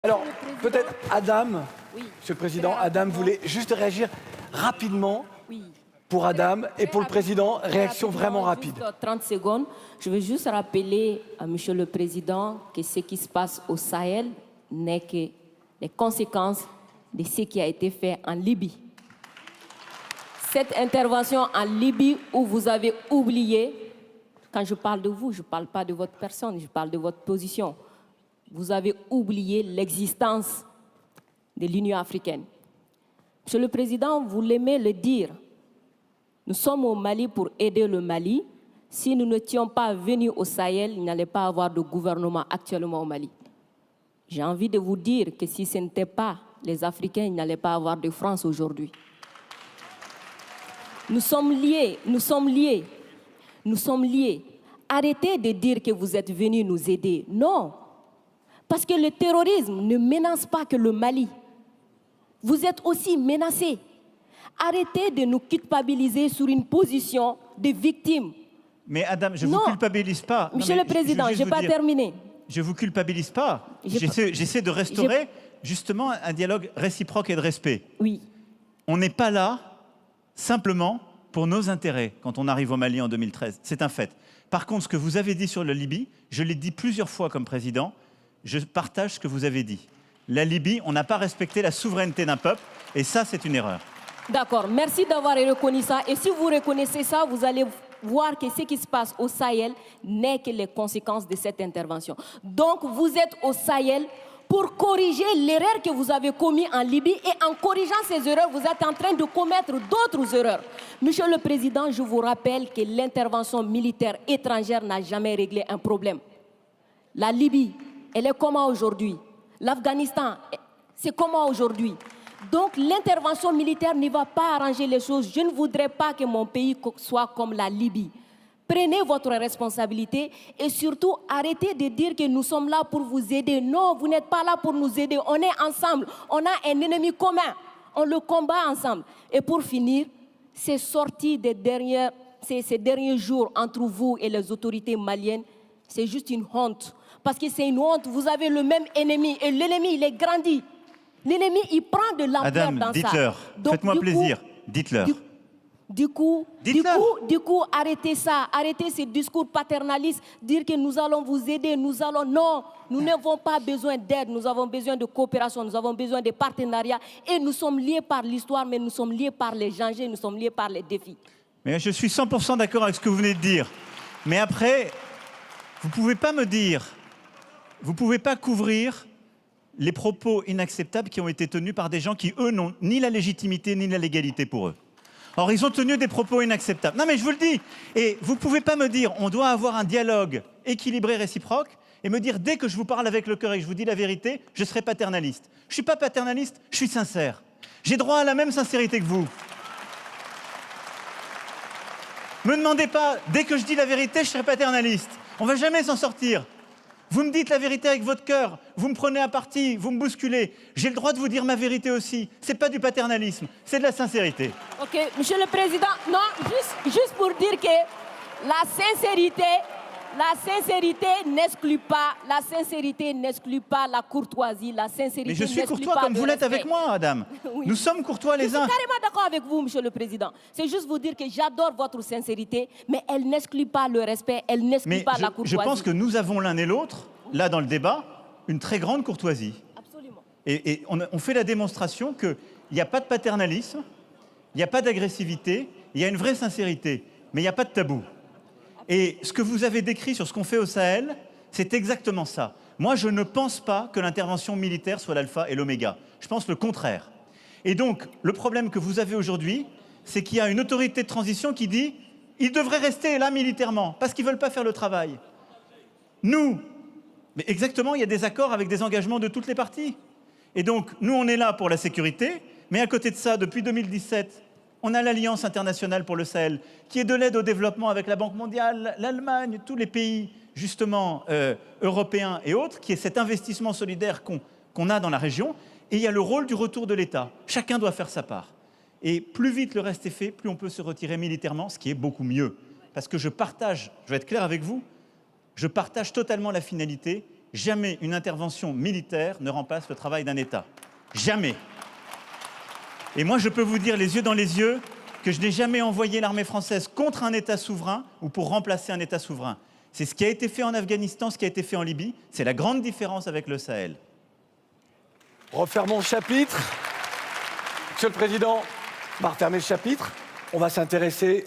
Alors, peut-être Adam, Oui. Monsieur le Président, Adam voulait juste réagir rapidement. Oui. Pour Adam et pour le Président, réaction Rapidement, vraiment rapide. juste 30 secondes. Je veux juste rappeler à Monsieur le Président que ce qui se passe au Sahel n'est que les conséquences de ce qui a été fait en Libye. Cette intervention en Libye où vous avez oublié, quand je parle de vous, je ne parle pas de votre personne, je parle de votre position. Vous avez oublié l'existence de l'Union africaine. Monsieur le Président, vous l'aimez le dire. Nous sommes au Mali pour aider le Mali. Si nous n'étions pas venus au Sahel, il n'allait pas avoir de gouvernement actuellement au Mali. J'ai envie de vous dire que si ce n'était pas les Africains, il n'allait pas avoir de France aujourd'hui. Nous sommes liés, nous sommes liés, nous sommes liés. Arrêtez de dire que vous êtes venus nous aider. Non, parce que le terrorisme ne menace pas que le Mali. Vous êtes aussi menacés. Arrêtez de nous culpabiliser sur une position de victime. Mais Adam, je ne vous culpabilise pas. Monsieur le Président, je n'ai pas terminé. Je ne vous culpabilise pas. J'essaie de restaurer justement un dialogue réciproque et de respect. Oui. On n'est pas là simplement pour nos intérêts quand on arrive au Mali en 2013. C'est un fait. Par contre, ce que vous avez dit sur la Libye, je l'ai dit plusieurs fois comme président, je partage ce que vous avez dit. La Libye, on n'a pas respecté la souveraineté d'un peuple et ça, c'est une erreur. D'accord, merci d'avoir reconnu ça. Et si vous reconnaissez ça, vous allez voir que ce qui se passe au Sahel n'est que les conséquences de cette intervention. Donc, vous êtes au Sahel pour corriger l'erreur que vous avez commise en Libye. Et en corrigeant ces erreurs, vous êtes en train de commettre d'autres erreurs. Monsieur le Président, je vous rappelle que l'intervention militaire étrangère n'a jamais réglé un problème. La Libye, elle est comment aujourd'hui? L'Afghanistan, c'est comment aujourd'hui? Donc l'intervention militaire ne va pas arranger les choses. Je ne voudrais pas que mon pays soit comme la Libye. Prenez votre responsabilité et surtout arrêtez de dire que nous sommes là pour vous aider. Non, vous n'êtes pas là pour nous aider. On est ensemble. On a un ennemi commun. On le combat ensemble. Et pour finir, ces sorties ces derniers jours entre vous et les autorités maliennes, c'est juste une honte. Parce que c'est une honte. Vous avez le même ennemi et l'ennemi, il est grandi. L'ennemi, il prend de l'ampleur dans ça. Dites-leur, faites-moi plaisir, dites-leur. Du coup, arrêtez ça, arrêtez ces discours paternalistes, dire que nous allons vous aider, non, nous n'avons pas besoin d'aide, nous avons besoin de coopération, nous avons besoin de partenariat et nous sommes liés par l'histoire, mais nous sommes liés par les dangers, nous sommes liés par les défis. Mais je suis 100% d'accord avec ce que vous venez de dire. Mais après, vous ne pouvez pas me dire, vous ne pouvez pas couvrir les propos inacceptables qui ont été tenus par des gens qui, eux, n'ont ni la légitimité ni la légalité pour eux. Or, ils ont tenu des propos inacceptables. Non, mais je vous le dis. Et vous ne pouvez pas me dire, on doit avoir un dialogue équilibré, réciproque, et me dire, dès que je vous parle avec le cœur et que je vous dis la vérité, je serai paternaliste. Je ne suis pas paternaliste, je suis sincère. J'ai droit à la même sincérité que vous. Me demandez pas, dès que je dis la vérité, je serai paternaliste. On ne va jamais s'en sortir. Vous me dites la vérité avec votre cœur, vous me prenez à partie, vous me bousculez. J'ai le droit de vous dire ma vérité aussi. Ce n'est pas du paternalisme, c'est de la sincérité. Ok, Monsieur le Président, non, juste pour dire que la sincérité n'exclut pas la courtoisie, la sincérité. Mais je suis courtois comme vous l'êtes avec moi, Adam. Oui. Nous sommes courtois les uns. Je suis carrément d'accord avec vous, Monsieur le Président. C'est juste vous dire que j'adore votre sincérité, mais elle n'exclut pas le respect, elle n'exclut pas la courtoisie. Je pense que nous avons l'un et l'autre, là dans le débat, une très grande courtoisie. Absolument. Et on fait la démonstration qu'il n'y a pas de paternalisme, il n'y a pas d'agressivité, il y a une vraie sincérité, mais il n'y a pas de tabou. Et ce que vous avez décrit sur ce qu'on fait au Sahel, c'est exactement ça. Moi, je ne pense pas que l'intervention militaire soit l'alpha et l'oméga. Je pense le contraire. Et donc, le problème que vous avez aujourd'hui, c'est qu'il y a une autorité de transition qui dit « ils devraient rester là militairement, parce qu'ils ne veulent pas faire le travail ». Nous, mais exactement, il y a des accords avec des engagements de toutes les parties. Et donc, nous, on est là pour la sécurité, mais à côté de ça, depuis 2017, on a l'Alliance internationale pour le Sahel, qui est de l'aide au développement avec la Banque mondiale, l'Allemagne, tous les pays, justement, européens et autres, qui est cet investissement solidaire qu'on a dans la région. Et il y a le rôle du retour de l'État. Chacun doit faire sa part. Et plus vite le reste est fait, plus on peut se retirer militairement, ce qui est beaucoup mieux. Parce que je vais être clair avec vous, je partage totalement la finalité jamais une intervention militaire ne remplace le travail d'un État. Jamais. Et moi, je peux vous dire les yeux dans les yeux que je n'ai jamais envoyé l'armée française contre un État souverain ou pour remplacer un État souverain. C'est ce qui a été fait en Afghanistan, ce qui a été fait en Libye. C'est la grande différence avec le Sahel. Refermons le chapitre. Monsieur le Président, on va refermer le chapitre. On va s'intéresser